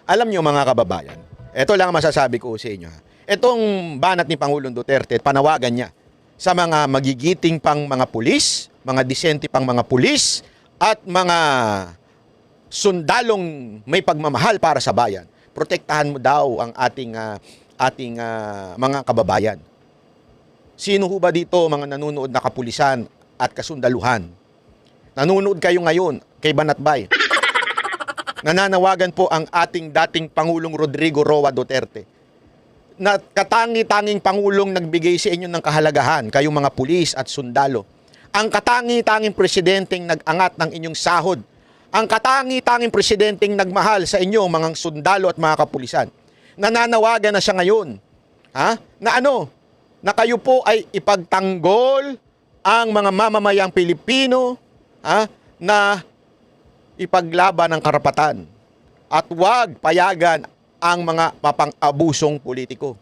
Alam nyo mga kababayan, ito lang ang masasabi ko sa inyo. Itong banat ni Pangulong Duterte, panawagan niya sa mga magigiting pang mga pulis, mga disente pang mga pulis, at mga sundalong may pagmamahal para sa bayan. Protektahan mo daw ang ating mga kababayan. Sino ho ba dito mga nanonood na kapulisan at kasundaluhan? Nanonood kayo ngayon kay Banatbay. Nananawagan po ang ating dating Pangulong Rodrigo Roa Duterte na katangi-tanging Pangulong nagbigay sa inyo ng kahalagahan, kayong mga pulis at sundalo. Ang katangi-tanging presidenteng nag-angat ng inyong sahod. Ang katangi-tanging presidenteng nagmahal sa inyo, mga sundalo at mga kapulisan. Nananawagan na siya ngayon. Na kayo po ay ipagtanggol ang mga mamamayang Pilipino, na ipaglaban ang karapatan at huwag payagan ang mga mapang-abusong politiko.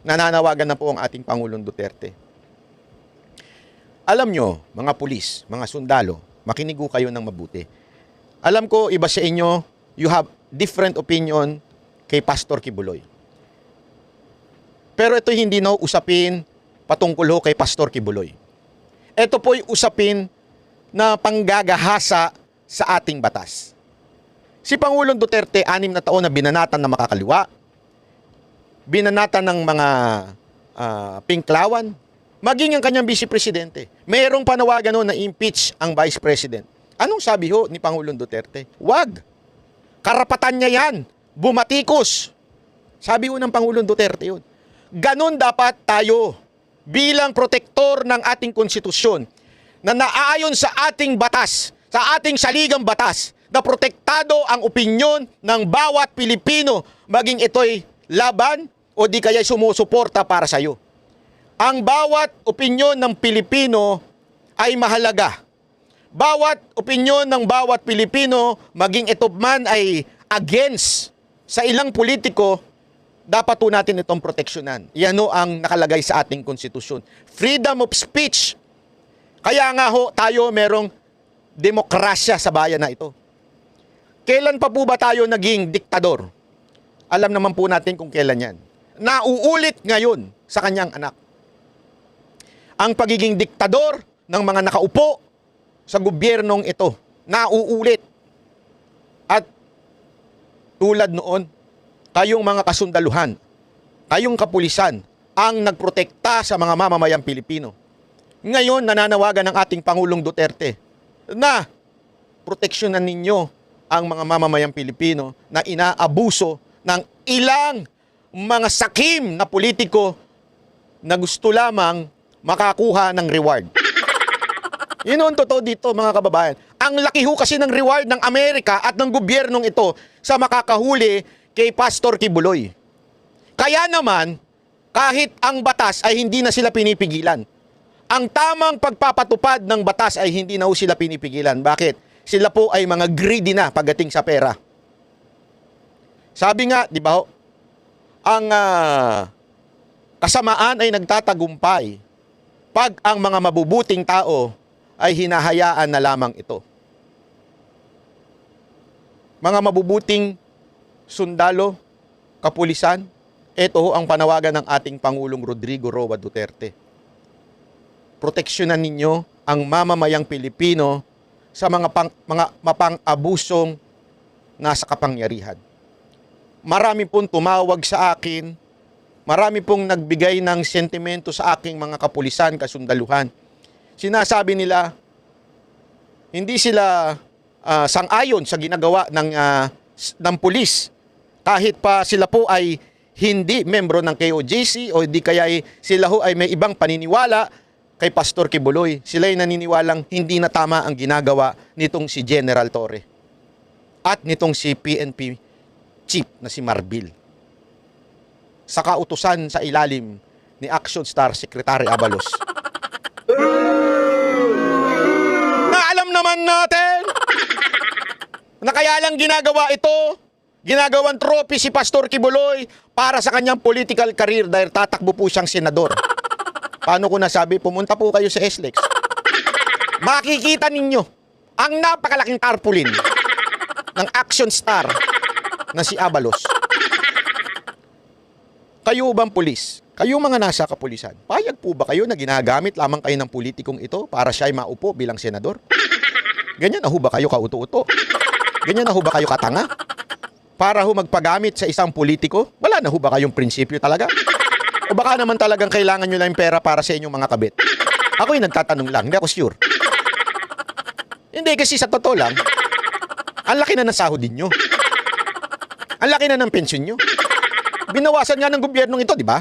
Nananawagan na po ang ating Pangulong Duterte. Alam nyo, mga pulis, mga sundalo, makinig ko kayo ng mabuti. Alam ko, iba sa inyo, you have different opinion kay Pastor Kibuloy. Pero ito hindi na usapin patungkol ho kay Pastor Kibuloy. Ito po'y usapin na panggagahasa sa ating batas. Si Pangulong Duterte, 6 na taon na binanatan na makakaliwa, binanatan ng mga pinklawan, maging ang kanyang vice presidente. Mayroong panawagan na impeach ang vice president. Anong sabi ho ni Pangulong Duterte? Wag. Karapatan niya yan. Bumatikos. Sabi ho ng Pangulong Duterte yun. Ganon dapat tayo bilang protektor ng ating konstitusyon na naaayon sa ating batas, sa ating saligang batas, na protektado ang opinyon ng bawat Pilipino, maging ito'y laban o di kaya sumusuporta para sa iyo. Ang bawat opinyon ng Pilipino ay mahalaga. Bawat opinyon ng bawat Pilipino, maging ito man ay against sa ilang politiko, dapat po natin itong proteksyonan. Yan o ang nakalagay sa ating konstitusyon. Freedom of speech. Kaya nga ho, tayo merong demokrasya sa bayan na ito. Kailan pa po ba tayo naging diktador? Alam naman po natin kung kailan yan. Nauulit ngayon sa kanyang anak. Ang pagiging diktador ng mga nakaupo sa gobyernong ito. Nauulit. At tulad noon, kayong mga kasundaluhan, kayong kapulisan, ang nagprotekta sa mga mamamayang Pilipino. Ngayon, nananawagan ng ating Pangulong Duterte na proteksyonan ninyo ang mga mamamayang Pilipino na inaabuso ng ilang mga sakim na politiko na gusto lamang makakuha ng reward. Yun ang totoo dito mga kababayan. Ang laki ho kasi ng reward ng Amerika at ng gobyernong ito sa makakahuli kay Pastor Kibuloy. Kaya naman, kahit ang batas ay hindi na sila pinipigilan. Ang tamang pagpapatupad ng batas ay hindi na ho sila pinipigilan. Bakit? Sila po ay mga greedy na pagdating sa pera. Sabi nga, di ba ho, ang kasamaan ay nagtatagumpay pag ang mga mabubuting tao ay hinahayaan na lamang ito. Mga mabubuting sundalo, kapulisan, ito ho ang panawagan ng ating Pangulong Rodrigo Roa Duterte. Proteksyonan ninyo ang mamamayang Pilipino sa mga mapang-abusong nasa kapangyarihan. Marami pong tumawag sa akin, marami pong nagbigay ng sentimento sa aking mga kapulisan, kasundaluhan. Sinasabi nila, hindi sila sang-ayon sa ginagawa ng pulis. Kahit pa sila po ay hindi membro ng KOJC o di kaya sila ho ay may ibang paniniwala kay Pastor Kibuloy. Sila ay naniniwalang hindi na tama ang ginagawa nitong si General Torre at nitong si PNP Chief na si Marbil. Sa kautusan sa ilalim ni Action Star Secretary Abalos. Na alam naman natin na kaya lang ginagawa ito, ginagawang trophy si Pastor Kibuloy para sa kanyang political career dahil tatakbo po siyang senador. Paano ko nasabi? Pumunta po kayo sa SLEX. Makikita ninyo ang napakalaking tarpaulin ng Action Star na si Abalos. Kayo bang pulis? Kayo mga nasa kapulisan, payag po ba kayo na ginagamit lamang kayo ng politikong ito para siya ay maupo bilang senador? Ganyan na ho ba kayo kauto-uto? Ganyan na ho ba kayo katanga? Para ho magpagamit sa isang politiko? Wala na ho ba kayong prinsipyo talaga? O baka naman talagang kailangan nyo lang yung pera para sa inyong mga kabit? Ako'y nagtatanong lang, hindi ako sure. Hindi kasi sa totoo lang, ang laki na ng sahod ninyo. Ang laki na ng pensyon nyo. Binawasan nga ng gobyernong ito, di ba?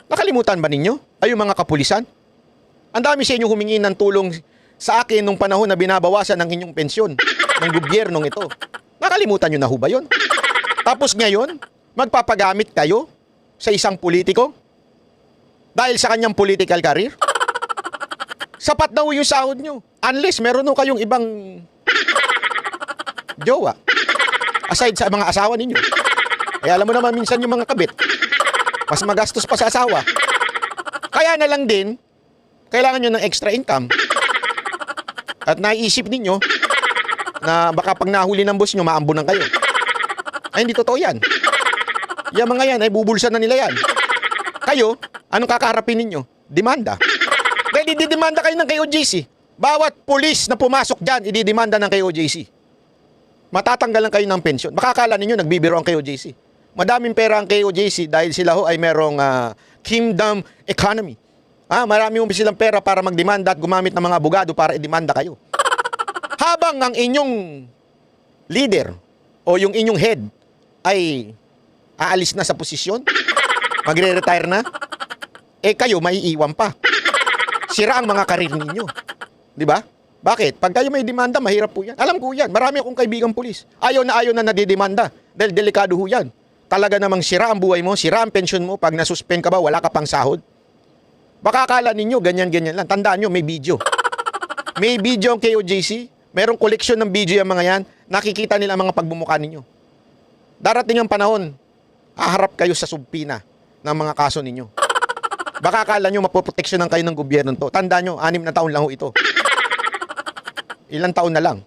Nakalimutan ba ninyo? Ay yung mga kapulisan? Ang dami sa inyo humingi ng tulong sa akin nung panahon na binabawasan ng inyong pensyon ng gobyernong ito. Nakalimutan nyo na ho ba yun? Tapos ngayon, magpapagamit kayo sa isang politiko dahil sa kanyang political career? Sapat na ho yung sahod nyo. Unless meron ho kayong ibang jowa aside sa mga asawa ninyo. Eh alam mo naman minsan yung mga kabit, mas magastos pa sa asawa. Kaya na lang din, kailangan nyo ng extra income. At naiisip ninyo na baka pag nahuli ng boss nyo, maambunan kayo. Ay, hindi totoo yan. Yung mga yan, ay bubulsa na nila yan. Kayo, anong kakaharapin ninyo? Demanda. Dahil ididemanda kayo ng KOJC. Bawat pulis na pumasok dyan, ididemanda ng KOJC. Matatanggalan kayo ng pensyon. Makakala ninyo, nagbibiro ang KOJC. Madaming pera ang KOJC dahil sila ho ay merong kingdom economy. Marami mo silang pera para magdemanda at gumamit ng mga abogado para idemanda kayo. Habang ang inyong leader o yung inyong head ay aalis na sa posisyon, magre-retire na, eh kayo maiiwan pa. Sira ang mga karir ninyo. Di ba? Bakit? Pag kayo may demanda, mahirap po yan. Alam ko yan. Marami akong kaibigang pulis. Ayaw na nadidemanda dahil delikado ho yan. Talaga namang sira ang buhay mo, sira ang pensyon mo. Pag nasuspend ka ba, wala ka pang sahod. Baka akala ninyo, ganyan-ganyan lang. Tandaan nyo, may video. May video ang KOJC. Merong koleksyon ng video yung mga yan. Nakikita nila ang mga pagbumuka ninyo. Darating ang panahon, haharap kayo sa subpina ng mga kaso ninyo. Baka akala nyo, mapoproteksyonan kayo ng gobyerno to. Tandaan nyo, 6 na taon lang ho ito. Ilang taon na lang.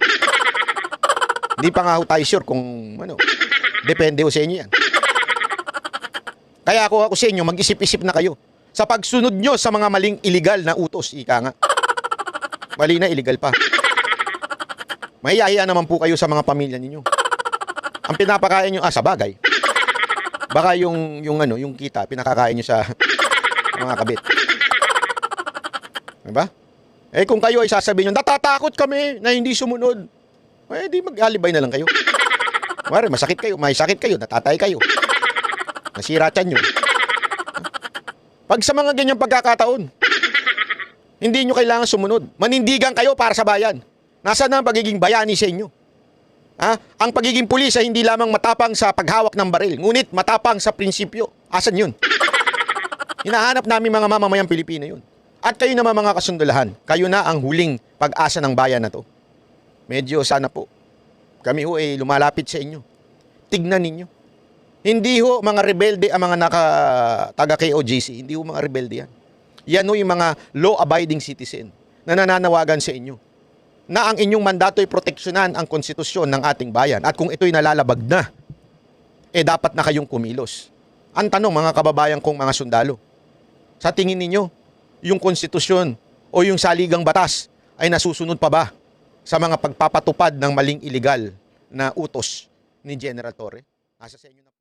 Hindi pa nga ho tayo sure kung ano. Depende ho sa inyo yan. Kaya ako sa inyo, mag-isip-isip na kayo. Sa pagsunod nyo sa mga maling illegal na utos, ika nga. Mali na, illegal pa. Mahiyahiya naman po kayo sa mga pamilya ninyo. Ang pinapakain nyo, sa bagay. Baka yung kita, pinakakain nyo sa mga kabit. Diba? Eh kung kayo ay sasabihin nyo, natatakot kami na hindi sumunod. Eh di mag-alibay na lang kayo. Mare, masakit kayo, may sakit kayo, natatay kayo. Nasira tiyan nyo. Pag sa mga ganyang pagkakataon, hindi nyo kailangan sumunod. Manindigan kayo para sa bayan. Nasaan na ang pagiging bayani sa inyo? Ang pagiging pulis ay hindi lamang matapang sa paghawak ng baril, ngunit matapang sa prinsipyo. Asan yun? Hinahanap namin mga mamamayang Pilipino yun. At kayo naman mga kasundulahan, kayo na ang huling pag-asa ng bayan na to. Medyo sana po, kami ho ay lumalapit sa inyo. Tignan ninyo. Hindi ho mga rebelde ang mga taga-KOJC. Hindi ho mga rebelde yan. Yan ho yung mga law-abiding citizen na nananawagan sa inyo na ang inyong mandato ay proteksyonan ang konstitusyon ng ating bayan. At kung ito'y nalalabag na, dapat na kayong kumilos. Ang tanong mga kababayan kong mga sundalo, sa tingin ninyo, yung konstitusyon o yung saligang batas ay nasusunod pa ba sa mga pagpapatupad ng maling illegal na utos ni General Torre? Asa sa inyo na